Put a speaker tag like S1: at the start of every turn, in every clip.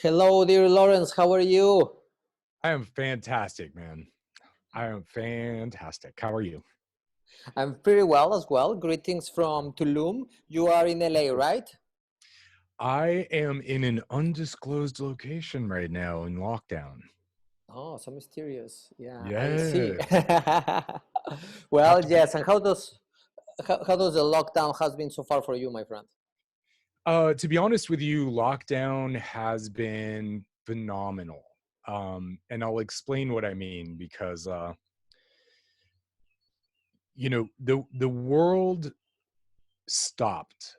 S1: Hello, dear Lawrence. How are you?
S2: I am fantastic, man. I am fantastic. How are you?
S1: I'm pretty well as well. Greetings from Tulum. You are in LA, right?
S2: I am in an undisclosed location right now in lockdown.
S1: Oh, so mysterious. Yeah, I see.
S2: Yes. Have
S1: Well,
S2: to be
S1: yes. And how does the lockdown has been so far for you, my friend?
S2: to be honest with you, lockdown has been phenomenal. And I'll explain what I mean because the world stopped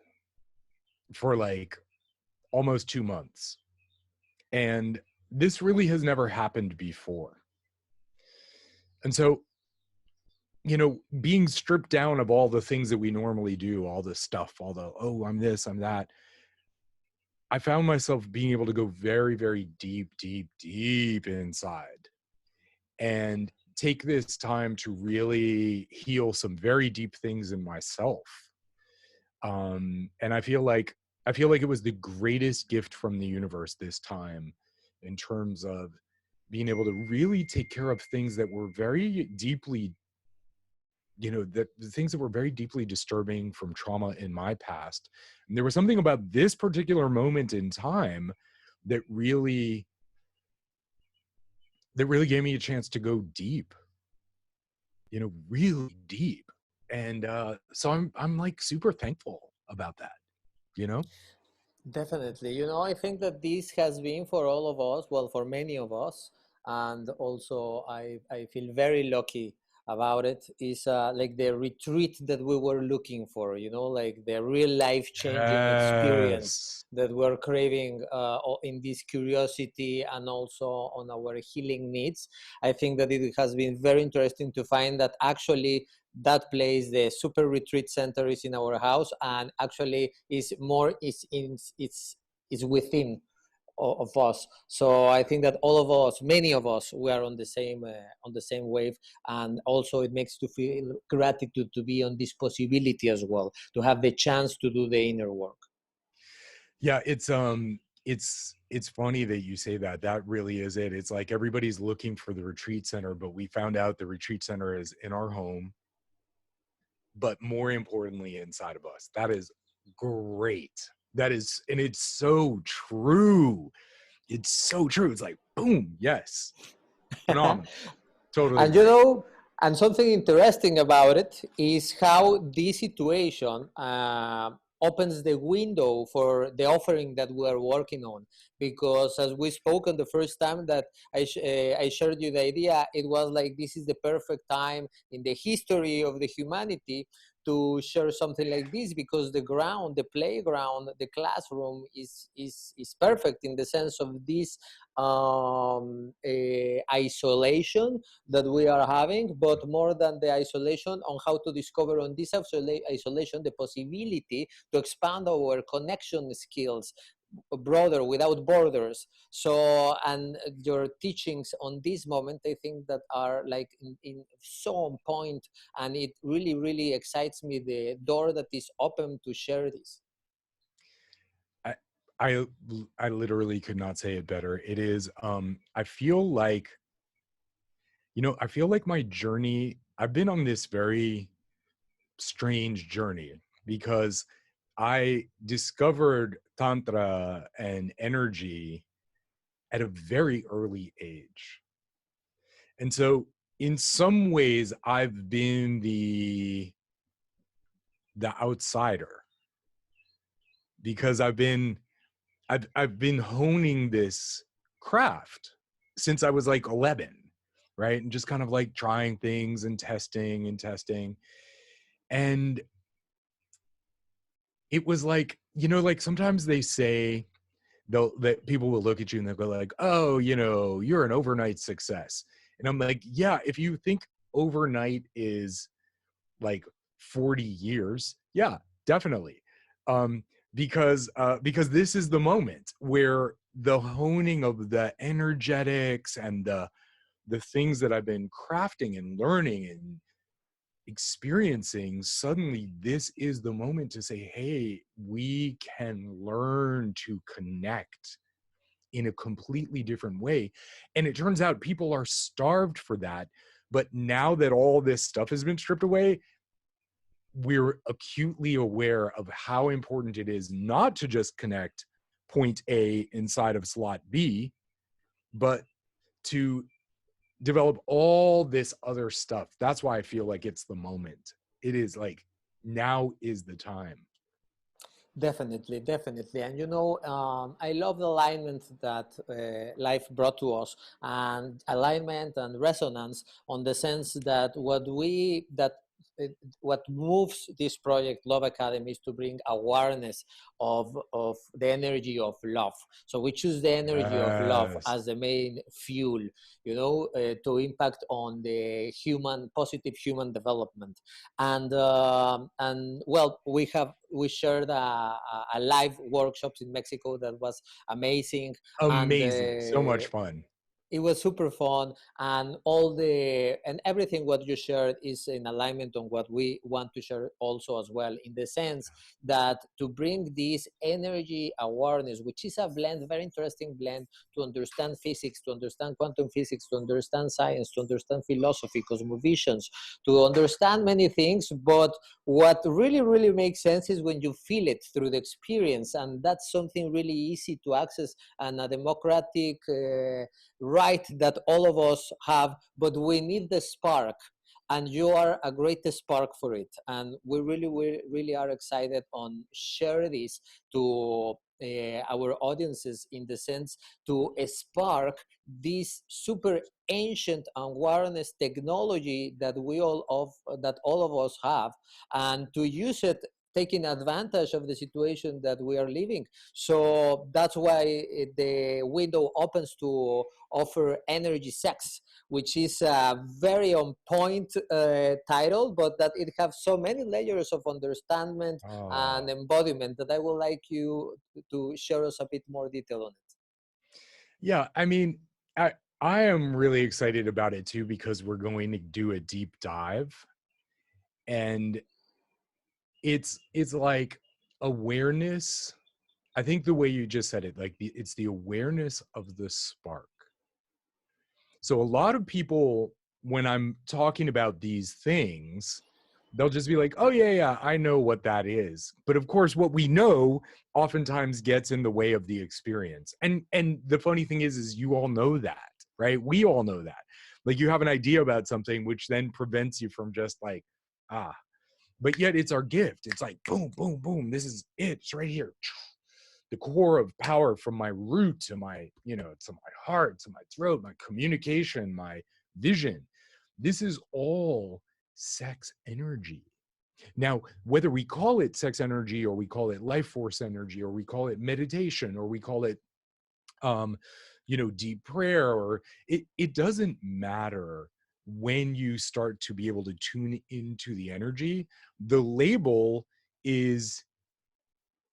S2: for like almost 2 months. And this really has never happened before. And so being stripped down of all the things that we normally do, all the stuff, all the, oh, I'm this, I'm that, I found myself being able to go very, very deep, deep, deep inside and take this time to really heal some very deep things in myself. And I feel like it was the greatest gift from the universe this time in terms of being able to really take care of things that were very deeply the things that were very deeply disturbing from trauma in my past. And there was something about this particular moment in time that really gave me a chance to go deep, really deep. And so I'm like super thankful about that, you know.
S1: Definitely. I think that this has been for all of us, well, for many of us, and also I feel very lucky about it. Is like the retreat that we were looking for, like the real life-changing experience
S2: Yes.
S1: that we're craving in this curiosity and also on our healing needs. I think that it has been very interesting to find that actually that place, the super retreat center, is in our house, and actually is more is in it's is within of us. So I think that all of us, many of us, we are on the same wave, and also it makes to feel gratitude to be on this possibility as well, to have the chance to do the inner work.
S2: Yeah, it's funny that you say that. That really is it. It's like everybody's looking for the retreat center, but we found out the retreat center is in our home, but more importantly inside of us. That is great. That is, and it's so true. It's so true. It's like boom, yes. Phenomenal. Totally
S1: And
S2: agree.
S1: and something interesting about it is how this situation opens the window for the offering that we are working on. Because as we spoke on the first time that I shared you the idea, it was like this is the perfect time in the history of the humanity to share something like this, because the ground, the playground, the classroom is perfect in the sense of this isolation that we are having, but more than the isolation, on how to discover on this isolation the possibility to expand our connection skills broader, without borders. So, and your teachings on this moment, I think that are like in so on point, and it really really excites me, the door that is open to share this.
S2: I I I literally could not say it better. It is I feel like I feel like my journey, I've been on this very strange journey because I discovered tantra and energy at a very early age. And so in some ways I've been the outsider because I've been honing this craft since I was like 11, right? And just kind of like trying things and testing and testing. And it was like, like sometimes they say that people will look at you and they'll go like, "Oh, you're an overnight success." And I'm like, "Yeah, if you think overnight is like 40 years, yeah, definitely." Um, because this is the moment where the honing of the energetics and the things that I've been crafting and learning and experiencing, suddenly this is the moment to say, hey, we can learn to connect in a completely different way. And it turns out people are starved for that. But now that all this stuff has been stripped away, we're acutely aware of how important it is not to just connect point A inside of slot B, but to develop all this other stuff. That's why I feel like it's the moment. It is like, now is the time.
S1: Definitely, definitely. And I love the alignment that life brought to us, and alignment and resonance, on the sense that uh, what moves this project Love Academy is to bring awareness of the energy of love. So we choose the energy of love
S2: Yes.
S1: as the main fuel, to impact on the positive human development. And well, we shared a live workshops in Mexico that was amazing. And
S2: Amazing. So much fun.
S1: it was super fun, and everything what you shared is in alignment on what we want to share also as well, in the sense that to bring this energy awareness, which is a very interesting blend, to understand physics, to understand quantum physics, to understand science, to understand philosophy, cosmovisions, to understand many things. But what really, really makes sense is when you feel it through the experience, and that's something really easy to access, and a democratic right that all of us have, but we need the spark, and you are a great spark for it. And we really are excited on share this to our audiences, in the sense to spark this super ancient awareness technology that all of us have, and to use it taking advantage of the situation that we are living. So that's why the window opens to offer energy sex, which is a very on point title, but that it has so many layers of understanding and embodiment that I would like you to share us a bit more detail on it.
S2: Yeah, I mean, I am really excited about it too, because we're going to do a deep dive, and it's like awareness. I think the way you just said it, like it's the awareness of the spark. So a lot of people, when I'm talking about these things, they'll just be like, oh yeah, I know what that is. But of course, what we know oftentimes gets in the way of the experience. And the funny thing is you all know that, right? We all know that. Like, you have an idea about something, which then prevents you from just like, but yet it's our gift. It's like, boom, boom, boom. This is it. It's right here. The core of power, from my root to my, to my heart, to my throat, my communication, my vision. This is all sex energy. Now, whether we call it sex energy, or we call it life force energy, or we call it meditation, or we call it, deep prayer, or it doesn't matter. When you start to be able to tune into the energy, the label is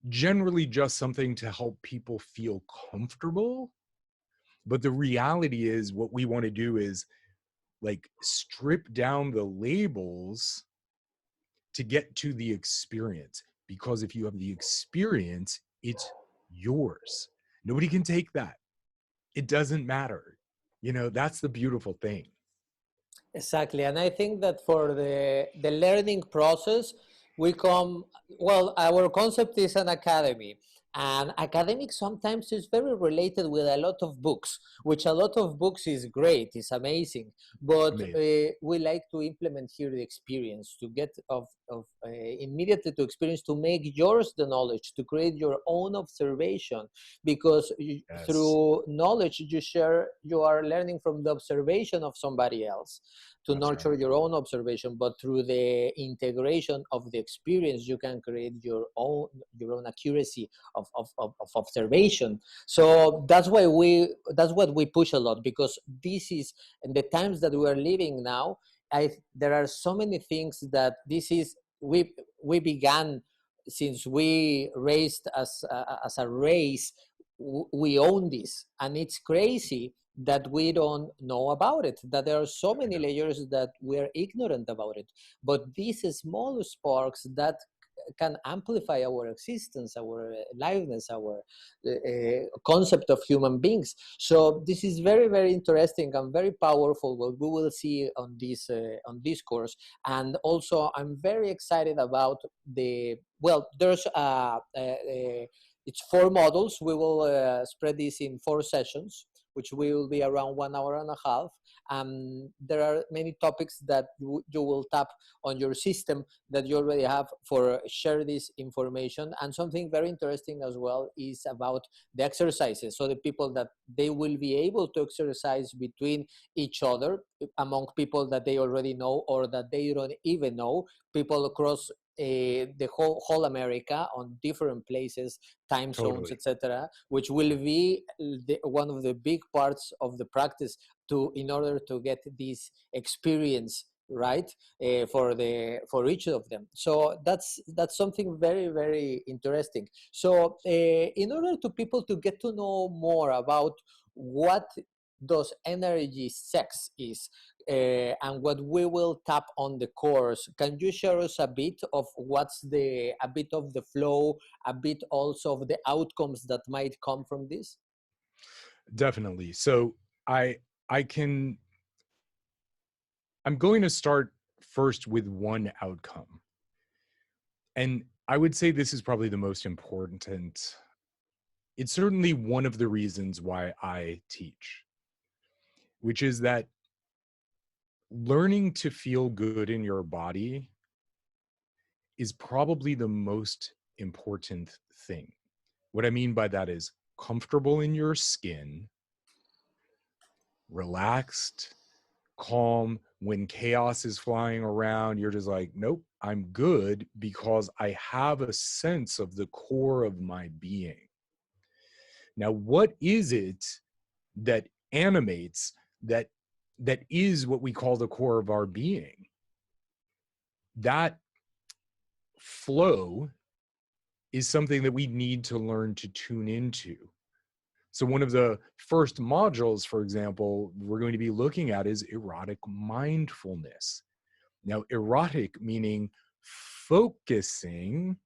S2: generally just something to help people feel comfortable. But the reality is, what we want to do is like strip down the labels to get to the experience. Because if you have the experience, it's yours. Nobody can take that. It doesn't matter. That's the beautiful thing.
S1: Exactly. And I think that for the learning process, our concept is an academy. And academic sometimes is very related with a lot of books, which a lot of books is great, is amazing. But we like to implement here the experience, to get immediately to experience, to make yours the knowledge, to create your own observation. Because through knowledge you are learning from the observation of somebody else, to nurture your own observation. But through the integration of the experience, you can create your own accuracy of observation. So that's what we push a lot, because this is, in the times that we are living now, there are so many things that we began, since we raised as a race, we own this, and it's crazy that we don't know about it, that there are so many layers that we are ignorant about it. But these small sparks that can amplify our existence, our liveness, our concept of human beings. So this is very, very interesting and very powerful what we will see on this course. And also I'm very excited about there's it's 4 modules. We will spread this in 4 sessions, which will be around 1 hour and a half. There are many topics that you will tap on your system that you already have for share this information. And something very interesting as well is about the exercises. So the people that they will be able to exercise between each other, among people that they already know or that they don't even know, people across the whole America on different places, time zones,
S2: Totally.
S1: etc., which will be one of the big parts of the practice in order to get this experience right for each of them. So that's something very, very interesting. So in order to people to get to know more about what does energy sex is, and what we will tap on the course, can you share us a bit of a bit of the flow, a bit also of the outcomes that might come from this?
S2: Definitely. So I I can I'm going to start first with one outcome. And I would say this is probably the most important. And it's certainly one of the reasons why I teach, which is that learning to feel good in your body is probably the most important thing. What I mean by that is comfortable in your skin, relaxed, calm. When chaos is flying around, you're just like, nope, I'm good because I have a sense of the core of my being. Now, what is it that animates that is what we call the core of our being? That flow is something that we need to learn to tune into. So one of the first modules, for example, we're going to be looking at is erotic mindfulness. Now, erotic meaning focusing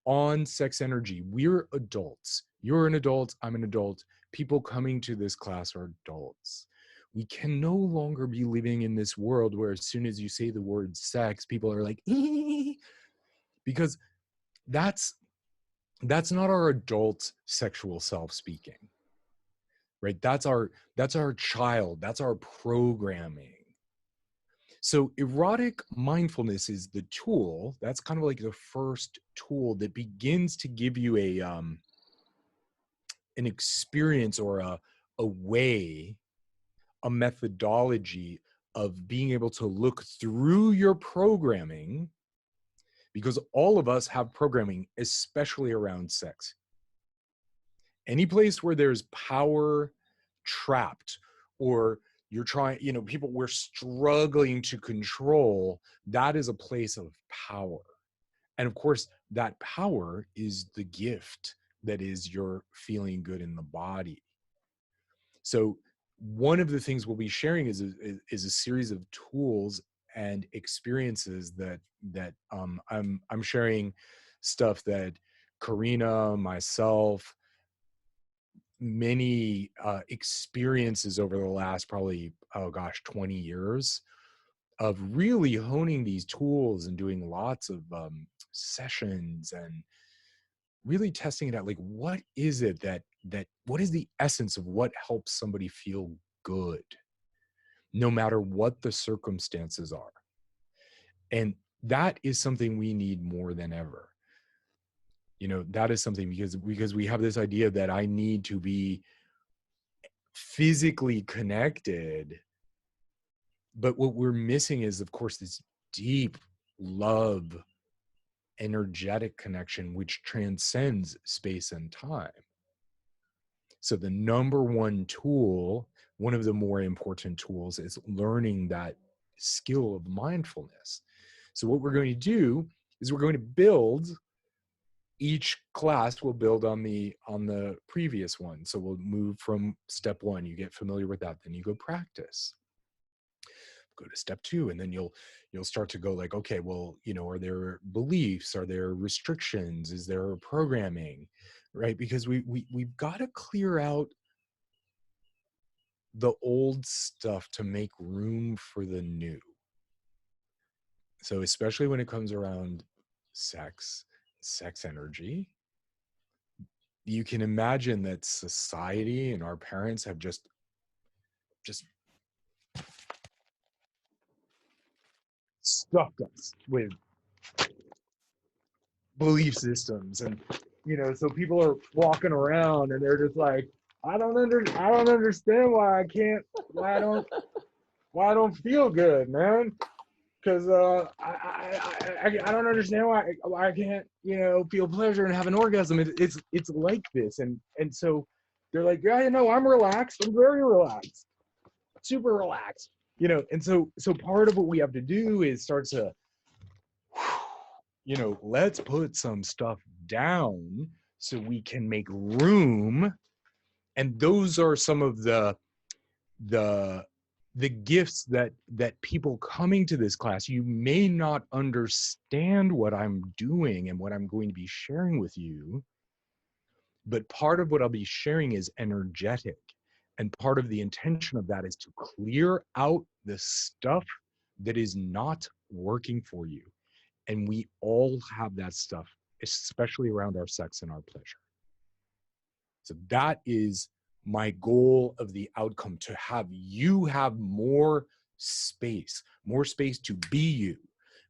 S2: on sex energy. We're adults. You're an adult. I'm an adult. People coming to this class are adults. We can no longer be living in this world where as soon as you say the word sex, people are like, because that's not our adult sexual self speaking, right? That's our child. That's our programming. So erotic mindfulness is the tool. That's kind of like the first tool that begins to give you an experience or a way, a methodology of being able to look through your programming, because all of us have programming, especially around sex. Any place where there's power trapped, or you're trying, people we're struggling to control, that is a place of power. And of course, that power is the gift that is your feeling good in the body. So one of the things we'll be sharing is a series of tools and experiences that I'm sharing stuff that Karina, myself, many experiences over the last probably 20 years of really honing these tools and doing lots of sessions and really testing it out. Like, what is it that what is the essence of what helps somebody feel good no matter what the circumstances are? And that is something we need more than ever. That is something, because we have this idea that I need to be physically connected, but what we're missing is, of course, this deep love, energetic connection which transcends space and time. So the number one tool, one of the more important tools, is learning that skill of mindfulness. So what we're going to do is we're going to build, each class will build on the previous one. So we'll move from step one, you get familiar with that, then you go practice. go to step 2, and then you'll start to go like, okay, well, are there beliefs, are there restrictions, is there programming, right? Because we've got to clear out the old stuff to make room for the new. So especially when it comes around sex energy, you can imagine that society and our parents have just stuffed us with belief systems, and so people are walking around and they're just like, I don't understand why I don't feel good, man. Because I don't understand why I can't feel pleasure and have an orgasm. It's like this, and so they're like, yeah, I'm relaxed. I'm very relaxed, super relaxed. And so part of what we have to do is start to, let's put some stuff down so we can make room. And those are some of the gifts that people coming to this class. You may not understand what I'm doing and what I'm going to be sharing with you, but part of what I'll be sharing is energetic, and part of the intention of that is to clear out the stuff that is not working for you. And we all have that stuff, especially around our sex and our pleasure. So that is my goal of the outcome, to have you have more space to be you,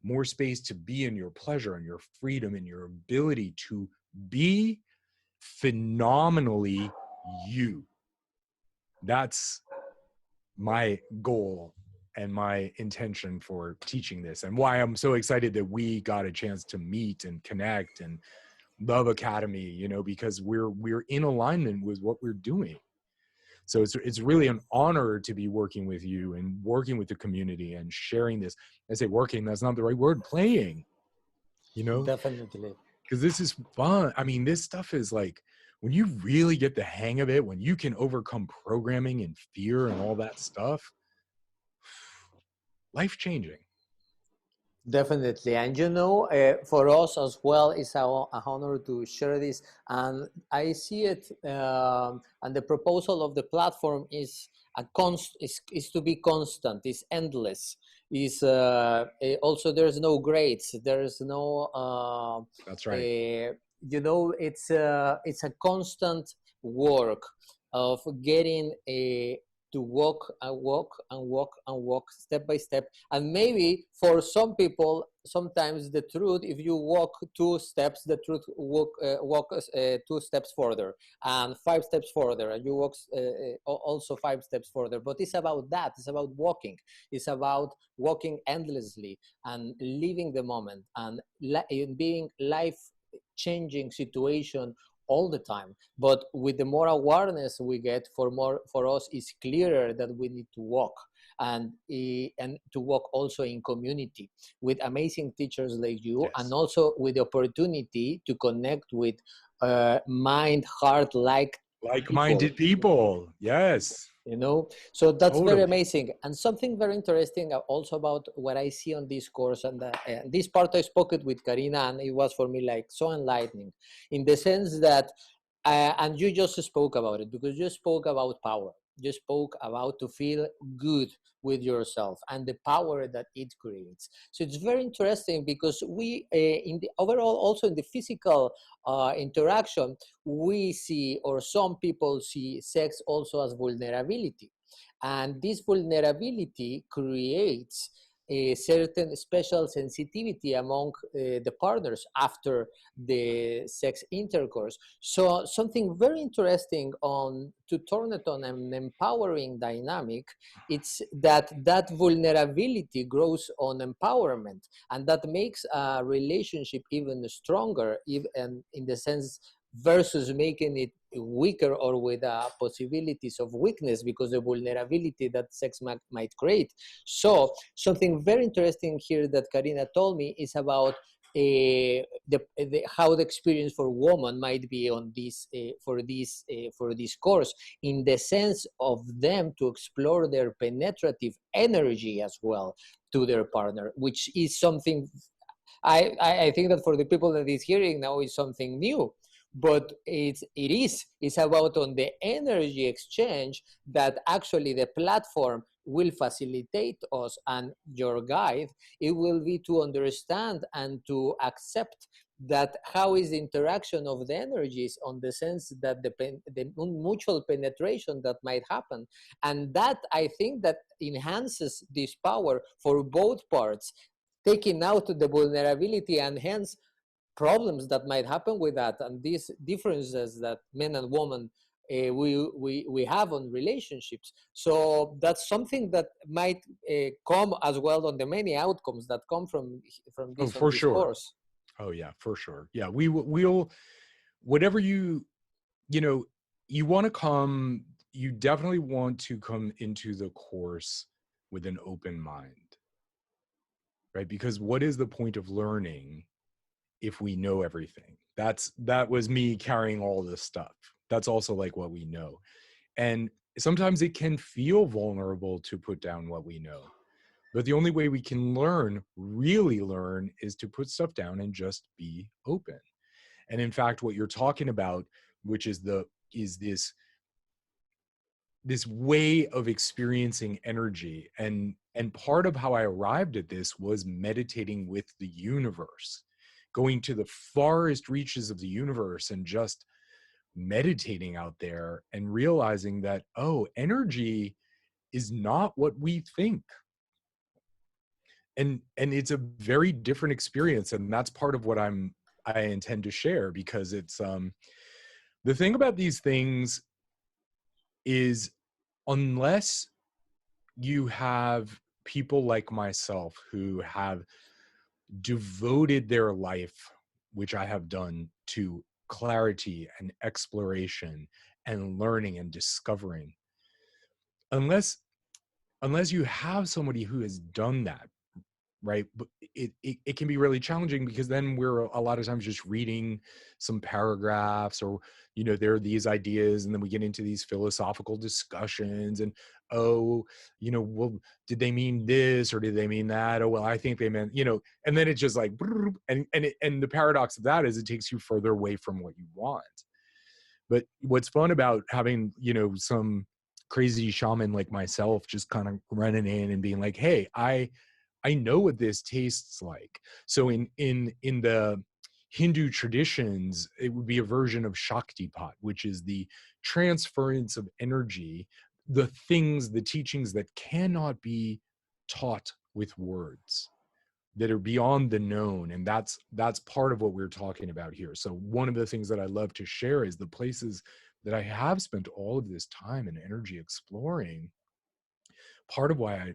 S2: more space to be in your pleasure and your freedom and your ability to be phenomenally you. That's my goal and my intention for teaching this, and why I'm so excited that we got a chance to meet and connect, and Love Academy, because we're in alignment with what we're doing. So it's really an honor to be working with you and working with the community and sharing this. I say working, that's not the right word, playing,
S1: Definitely.
S2: because this is fun. I mean, this stuff is like, when you really get the hang of it, when you can overcome programming and fear and all that stuff, life-changing.
S1: Definitely. And for us as well, it's an honor to share this. And I see it, and the proposal of the platform is is to be constant, is endless. Is also, there's no grades, there's no
S2: That's right.
S1: it's a constant work of getting to walk and walk and walk and walk step by step. And maybe for some people, sometimes the truth, if you walk 2 steps, the truth walk 2 steps further, and 5 steps further, and you walk also 5 steps further. But it's about that. It's about walking. It's about walking endlessly and living the moment, and being life changing situation all the time. But with the more awareness we get, for us it's clearer that we need to walk, and to walk also in community with amazing teachers like you. Yes. And also with the opportunity to connect with mind, heart,
S2: like-minded people. Yes.
S1: So that's
S2: Totally.
S1: very amazing. And something very interesting also about what I see on this course, and this part I spoke it with Karina, and it was for me like so enlightening, in the sense that and you just spoke about it, because you spoke about power. You spoke about to feel good with yourself and the power that it creates. So it's very interesting, because we in the overall, also in the physical interaction, we see, or some people see, sex also as vulnerability. And this vulnerability creates a certain special sensitivity among the partners after the sex intercourse. So something very interesting on to turn it on an empowering dynamic, it's that vulnerability grows on empowerment, and that makes a relationship even stronger, even in the sense, versus making it weaker or with possibilities of weakness because of vulnerability that sex might create. So something very interesting here that Karina told me is about how the experience for women might be on this for this course, in the sense of them to explore their penetrative energy as well to their partner, which is something I think that for the people that is hearing now is something new, but it's about on the energy exchange that actually the platform will facilitate us, and your guide, it will be to understand and to accept that how is the interaction of the energies, on the sense that the mutual penetration that might happen, and that I think that enhances this power for both parts, taking out the vulnerability and hence problems that might happen with that, and these differences that men and women we have on relationships. So that's something that might come as well on the many outcomes that come from
S2: Oh,
S1: this on
S2: for
S1: this
S2: sure.
S1: course.
S2: Oh yeah, for sure. Yeah, we'll whatever you know, you want to come, you definitely want to come into the course with an open mind, right? Because what is the point of learning if we know everything? That was me carrying all this stuff. That's also like what we know. And sometimes it can feel vulnerable to put down what we know. But the only way we can learn, really learn, is to put stuff down and just be open. And in fact, what you're talking about, which is this way of experiencing energy, and part of how I arrived at this was meditating with the universe, going to the farthest reaches of the universe and just meditating out there and realizing that, oh, energy is not what we think. And it's a very different experience, and that's part of what I intend to share, because it's the thing about these things is, unless you have people like myself who have devoted their life, which I have done, to clarity and exploration and learning and discovering, unless you have somebody who has done that, right? But it can be really challenging, because then we're a lot of times just reading some paragraphs, or there are these ideas, and then we get into these philosophical discussions, and well, did they mean this or did they mean that? Oh well, I think they meant, and then it's just like, and the paradox of that is it takes you further away from what you want. But what's fun about having some crazy shaman like myself just kind of running in and being like, hey, I know what this tastes like. So in the Hindu traditions, it would be a version of Shaktipat, which is the transference of energy, the teachings that cannot be taught with words, that are beyond the known. And that's part of what we're talking about here. So one of the things that I love to share is the places that I have spent all of this time and energy exploring. Part of why I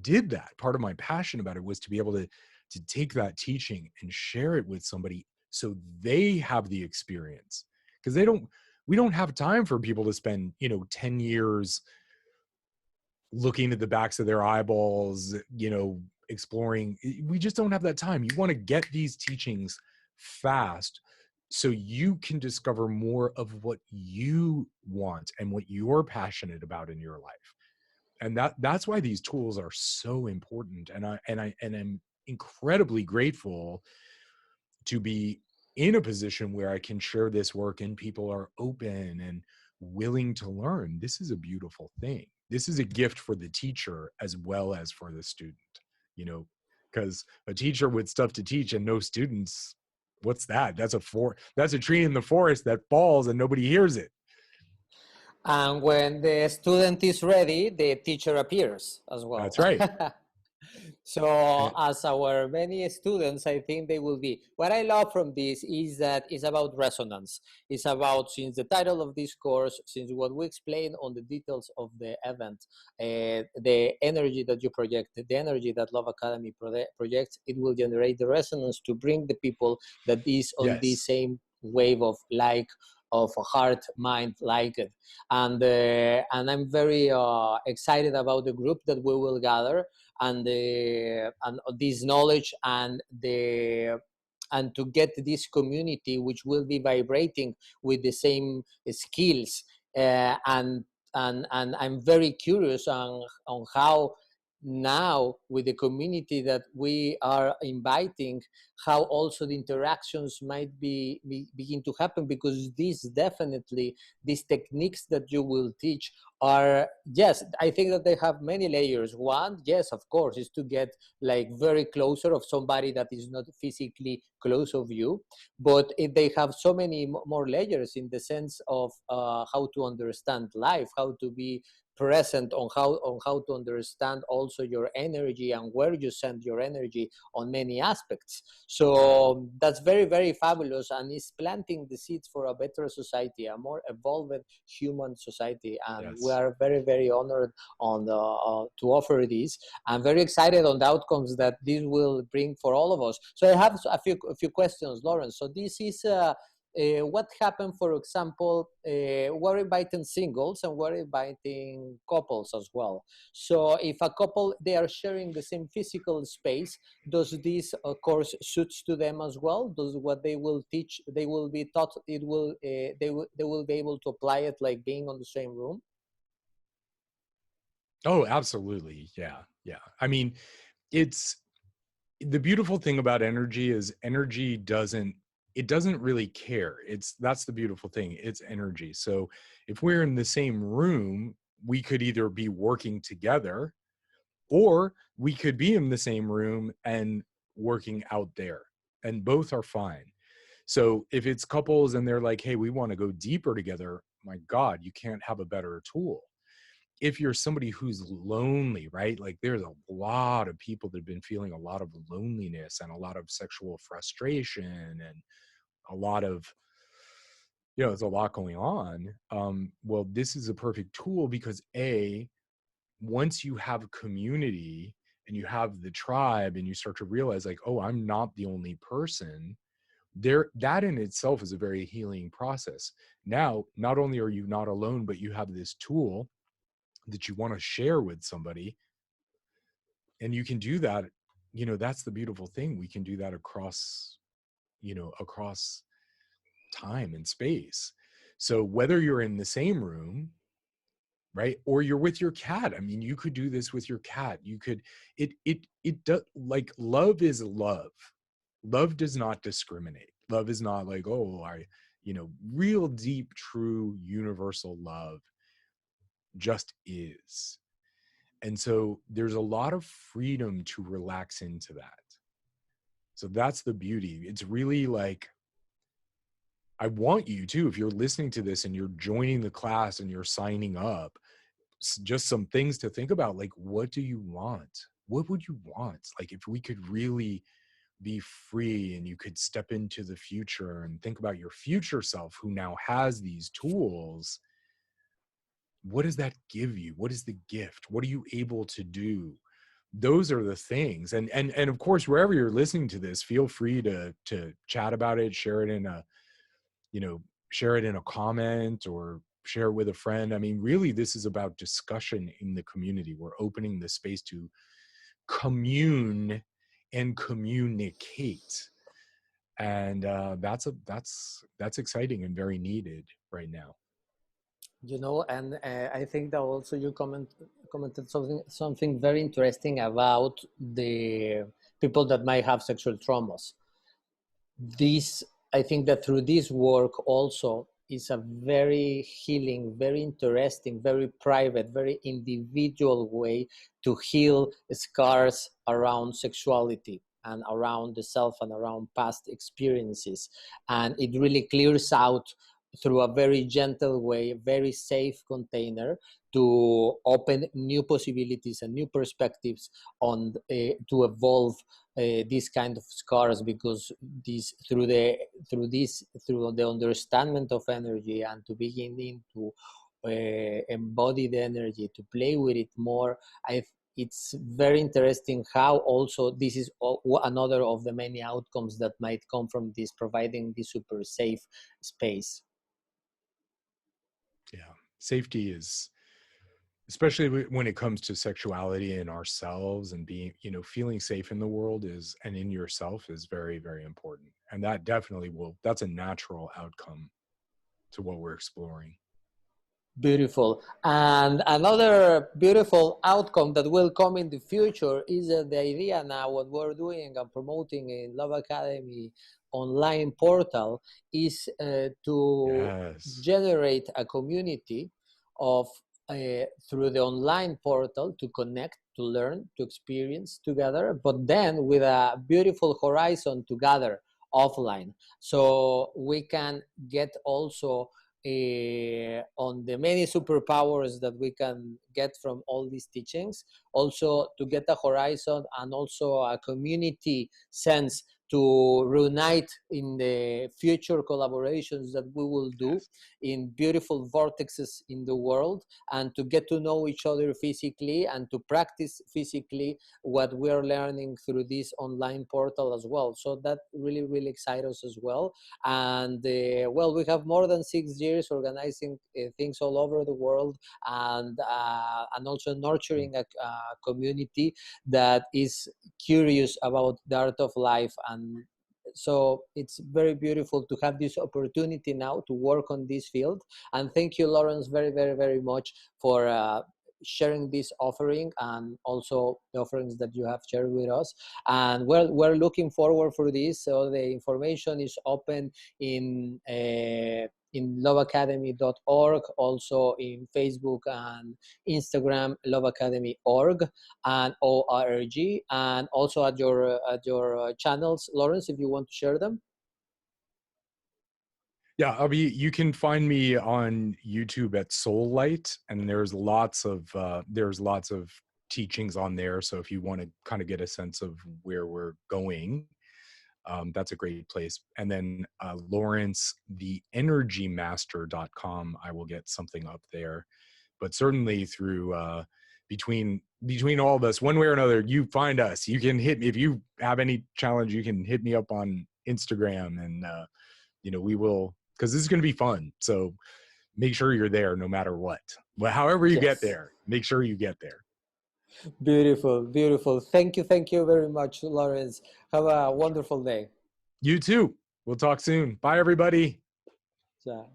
S2: did that, part of my passion about it, was to be able to take that teaching and share it with somebody so they have the experience. Because we don't have time for people to spend 10 years looking at the backs of their eyeballs, exploring. We just don't have that time. You want to get these teachings fast so you can discover more of what you want and what you're passionate about in your life. And that's why these tools are so important. And I'm incredibly grateful to be in a position where I can share this work and people are open and willing to learn. This is a beautiful thing. This is a gift for the teacher as well as for the student, because a teacher with stuff to teach and no students, what's that? That's a tree in the forest that falls and nobody hears it.
S1: And when the student is ready, the teacher appears as well.
S2: That's right.
S1: So as our many students, I think they will be. What I love from this is that it's about resonance. It's about, since the title of this course, since what we explain on the details of the event, the energy that you project, the energy that Love Academy projects, it will generate the resonance to bring the people that is on
S2: Yes.
S1: the same wave of heart, mind, like it. And I'm very excited about the group that we will gather, and this knowledge and the and to get this community which will be vibrating with the same skills. And I'm very curious on how now with the community that we are inviting, how also the interactions might begin to happen, because these techniques that you will teach are, yes, I think that they have many layers. One, yes, of course, is to get like very closer of somebody that is not physically close of you, but they have so many more layers in the sense of how to understand life, how to be present, on how to understand also your energy and where you send your energy on many aspects. So that's very, very fabulous, and is planting the seeds for a better society, a more evolved human society. And we
S2: Yes.
S1: are very, very honored on to offer this. I'm very excited on the outcomes that this will bring for all of us. So I have a few questions, Lawrence. So this is what happened, for example, we're inviting singles and we're inviting couples as well. So if a couple, they are sharing the same physical space, does this course suits to them as well? Does what they will teach, they will be taught, it will they will be able to apply it like being on the same room?
S2: Oh, absolutely. Yeah. Yeah. I mean, it's the beautiful thing about energy is energy doesn't really care. That's the beautiful thing. It's energy. So if we're in the same room, we could either be working together, or we could be in the same room and working out there, and both are fine. So if it's couples and they're like, hey, we want to go deeper together, my God, you can't have a better tool. If you're somebody who's lonely, right? Like there's a lot of people that have been feeling a lot of loneliness and a lot of sexual frustration and a lot of, there's a lot going on. Well, this is a perfect tool because once you have a community and you have the tribe and you start to realize like, oh, I'm not the only person there, that in itself is a very healing process. Now, not only are you not alone, but you have this tool that you want to share with somebody, and you can do that. That's the beautiful thing. We can do that across time and space. So whether you're in the same room, right, or you're with your cat, I mean, you could do this with your cat. You could, it does, like, love is love. Love does not discriminate. Love is not like, oh, real deep, true, universal love just is. And so there's a lot of freedom to relax into that. So that's the beauty. It's really like, I want you to, if you're listening to this and you're joining the class and you're signing up, just some things to think about. Like, what do you want? What would you want? Like, if we could really be free and you could step into the future and think about your future self who now has these tools, what does that give you? What is the gift? What are you able to do? Those are the things. And of course, wherever you're listening to this, feel free to chat about it, share it in a, share it in a comment or share it with a friend. I mean, really, this is about discussion in the community. We're opening the space to commune and communicate. And that's exciting and very needed right now.
S1: And I think that also you commented something very interesting about the people that might have sexual traumas. This, I think that through this work also is a very healing, very interesting, very private, very individual way to heal scars around sexuality and around the self and around past experiences. And it really clears out through a very gentle way, very safe container, to open new possibilities and new perspectives on to evolve these kind of scars, because through the understanding of energy and to beginning to embody the energy, to play with it more, it's very interesting how also this is another of the many outcomes that might come from this, providing this super safe space.
S2: Yeah, safety is especially when it comes to sexuality and ourselves and being, you know, feeling safe in the world is, and in yourself, is very, very important. And that definitely will, that's a natural outcome to what we're exploring.
S1: Beautiful. And another beautiful outcome that will come in the future is the idea now what we're doing and promoting in Love Academy online portal is to
S2: Yes.
S1: generate a community of through the online portal to connect, to learn, to experience together, but then with a beautiful horizon to gather offline. So we can get also on the many superpowers that we can get from all these teachings, also to get a horizon and also a community sense to reunite in the future collaborations that we will do in beautiful vortexes in the world, and to get to know each other physically and to practice physically what we're learning through this online portal as well. So that really, really excites us as well. And well, we have more than 6 years organizing things all over the world, and also nurturing a community that is curious about the art of life. And so it's very beautiful to have this opportunity now to work on this field. And thank you, Lawrence, very, very, very much for sharing this offering and also the offerings that you have shared with us. And we're looking forward for this. So the information is open in loveacademy.org, also in Facebook and Instagram, loveacademy.org and ORG, and also at your channels, Lawrence, if you want to share them.
S2: Yeah, you can find me on YouTube at Soul Light, and there's lots of teachings on there. So if you want to kind of get a sense of where we're going, that's a great place. And then LawrenceTheEnergyMaster.com, I will get something up there. But certainly through between all of us, one way or another, you find us. You can hit me if you have any challenge. You can hit me up on Instagram, and you know, we will, because this is going to be fun. So make sure you're there no matter what. Well, however you get
S1: Yes.
S2: there, make sure you get there.
S1: Beautiful, beautiful. Thank you very much, Lawrence. Have a wonderful day.
S2: You too. We'll talk soon. Bye, everybody.
S1: Ciao.